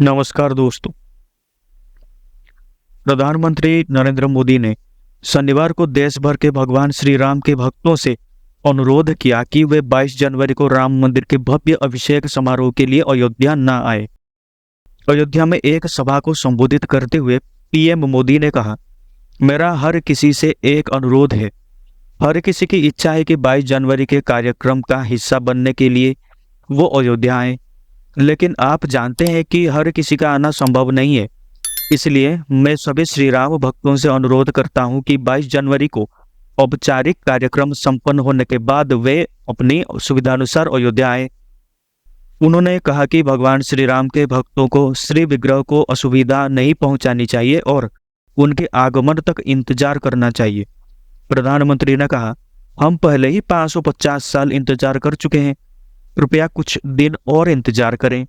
नमस्कार दोस्तों। प्रधानमंत्री नरेंद्र मोदी ने शनिवार को देश भर के भगवान श्री राम के भक्तों से अनुरोध किया कि वे 22 जनवरी को राम मंदिर के भव्य अभिषेक समारोह के लिए अयोध्या न आए। अयोध्या में एक सभा को संबोधित करते हुए पीएम मोदी ने कहा, मेरा हर किसी से एक अनुरोध है। हर किसी की इच्छा है कि 22 जनवरी के कार्यक्रम का हिस्सा बनने के लिए वो अयोध्या आए, लेकिन आप जानते हैं कि हर किसी का आना संभव नहीं है। इसलिए मैं सभी श्री राम भक्तों से अनुरोध करता हूं कि 22 जनवरी को औपचारिक कार्यक्रम संपन्न होने के बाद वे अपनी सुविधानुसार अयोध्या आए। उन्होंने कहा कि भगवान श्री राम के भक्तों को श्री विग्रह को असुविधा नहीं पहुंचानी चाहिए और उनके आगमन तक इंतजार करना चाहिए। प्रधानमंत्री ने कहा, हम पहले ही 550 साल इंतजार कर चुके हैं, कृपया कुछ दिन और इंतजार करें।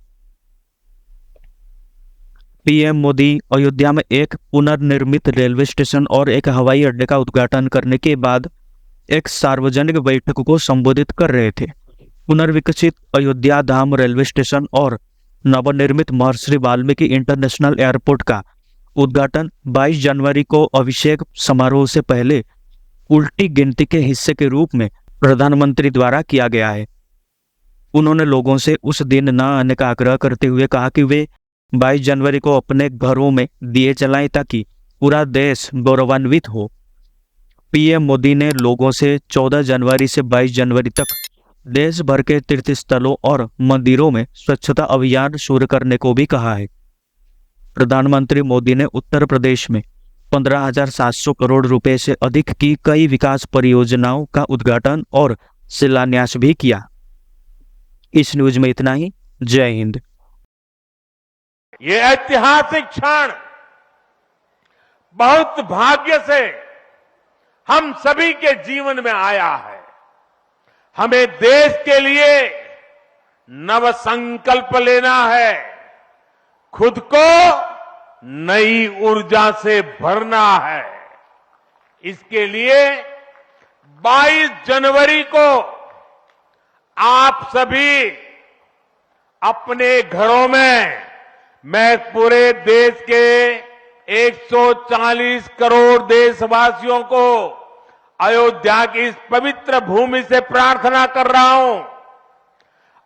पीएम मोदी अयोध्या में एक पुनर्निर्मित रेलवे स्टेशन और एक हवाई अड्डे का उद्घाटन करने के बाद एक सार्वजनिक बैठक को संबोधित कर रहे थे। पुनर्विकसित अयोध्या धाम रेलवे स्टेशन और नवनिर्मित महर्षि वाल्मीकि इंटरनेशनल एयरपोर्ट का उद्घाटन 22 जनवरी को अभिषेक समारोह से पहले उल्टी गिनती के हिस्से के रूप में प्रधानमंत्री द्वारा किया गया है। उन्होंने लोगों से उस दिन न आने का आग्रह करते हुए कहा कि वे 22 जनवरी को अपने घरों में दिए जलाएं ताकि पूरा देश गौरवान्वित हो। पीएम मोदी ने लोगों से 14 जनवरी से 22 जनवरी तक देश भर के तीर्थ स्थलों और मंदिरों में स्वच्छता अभियान शुरू करने को भी कहा है। प्रधानमंत्री मोदी ने उत्तर प्रदेश में 15,700 करोड़ रुपए से अधिक की कई विकास परियोजनाओं का उद्घाटन और शिलान्यास भी किया। इस न्यूज में इतना ही। जय हिंद। ये ऐतिहासिक क्षण बहुत भाग्य से हम सभी के जीवन में आया है। हमें देश के लिए नव संकल्प लेना है, खुद को नई ऊर्जा से भरना है। इसके लिए 22 जनवरी को आप सभी अपने घरों में, मैं पूरे देश के 140 करोड़ देशवासियों को अयोध्या की इस पवित्र भूमि से प्रार्थना कर रहा हूं।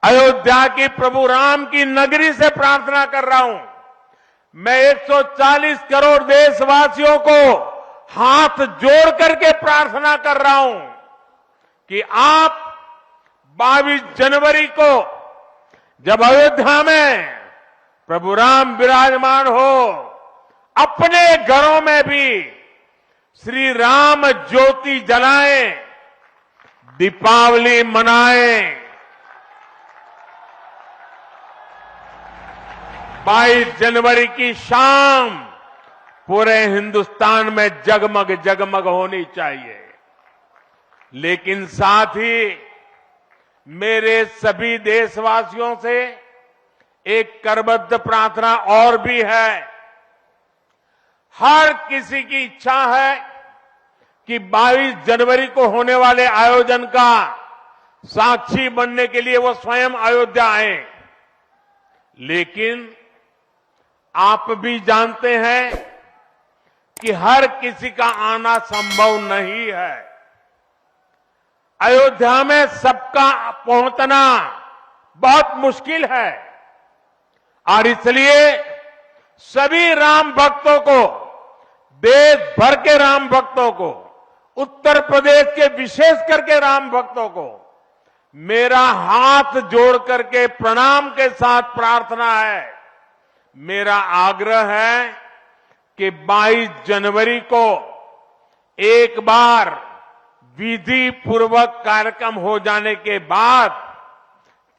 अयोध्या की प्रभु राम की नगरी से प्रार्थना कर रहा हूं। मैं 140 करोड़ देशवासियों को हाथ जोड़ करके प्रार्थना कर रहा हूं कि आप 22 जनवरी को जब अयोध्या में प्रभु राम विराजमान हो, अपने घरों में भी श्री राम ज्योति जलाएं, दीपावली मनाएं। 22 जनवरी की शाम पूरे हिंदुस्तान में जगमग जगमग होनी चाहिए। लेकिन साथ ही मेरे सभी देशवासियों से एक करबद्ध प्रार्थना और भी है। हर किसी की इच्छा है कि 22 जनवरी को होने वाले आयोजन का साक्षी बनने के लिए वो स्वयं अयोध्या आए। लेकिन आप भी जानते हैं कि हर किसी का आना संभव नहीं है। अयोध्या में सबका पहुंचना बहुत मुश्किल है और इसलिए सभी राम भक्तों को, देश भर के राम भक्तों को, उत्तर प्रदेश के विशेष करके राम भक्तों को मेरा हाथ जोड़ करके प्रणाम के साथ प्रार्थना है, मेरा आग्रह है कि 22 जनवरी को एक बार विधि पूर्वक कार्यक्रम हो जाने के बाद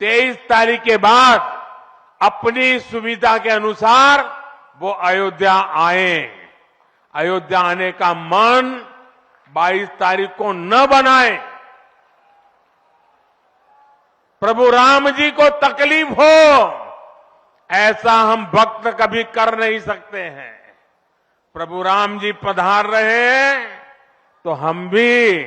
23 तारीख के बाद अपनी सुविधा के अनुसार वो अयोध्या आए। अयोध्या आने का मन 22 तारीख को न बनाए। प्रभु राम जी को तकलीफ हो ऐसा हम भक्त कभी कर नहीं सकते हैं। प्रभु राम जी पधार रहे हैं तो हम भी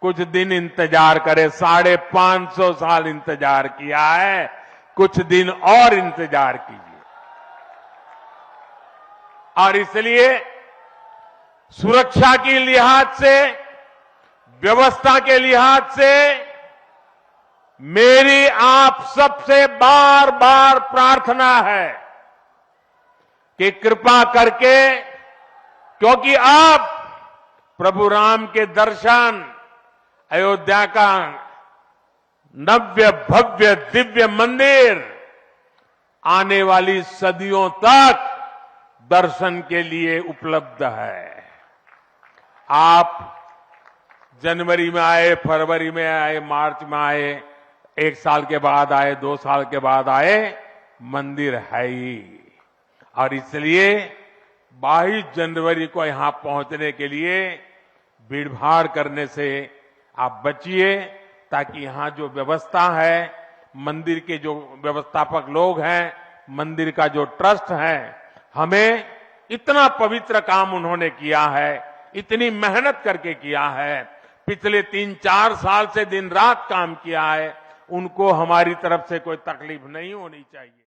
कुछ दिन इंतजार करें। 550 साल इंतजार किया है, कुछ दिन और इंतजार कीजिए। और इसलिए सुरक्षा की लिहाज से, व्यवस्था के लिहाज से मेरी आप सबसे बार बार प्रार्थना है कि कृपा करके, क्योंकि अब प्रभु राम के दर्शन, अयोध्या का नव्य भव्य दिव्य मंदिर आने वाली सदियों तक दर्शन के लिए उपलब्ध है। आप जनवरी में आए, फरवरी में आए, मार्च में आए, 1 साल के बाद आए, 2 साल के बाद आए, मंदिर है ही। और इसलिए 22 जनवरी को यहां पहुंचने के लिए भीड़भाड़ करने से आप बचिए, ताकि यहां जो व्यवस्था है, मंदिर के जो व्यवस्थापक लोग हैं, मंदिर का जो ट्रस्ट है, हमें इतना पवित्र काम उन्होंने किया है, इतनी मेहनत करके किया है, पिछले 3-4 साल से दिन रात काम किया है, उनको हमारी तरफ से कोई तकलीफ नहीं होनी चाहिए।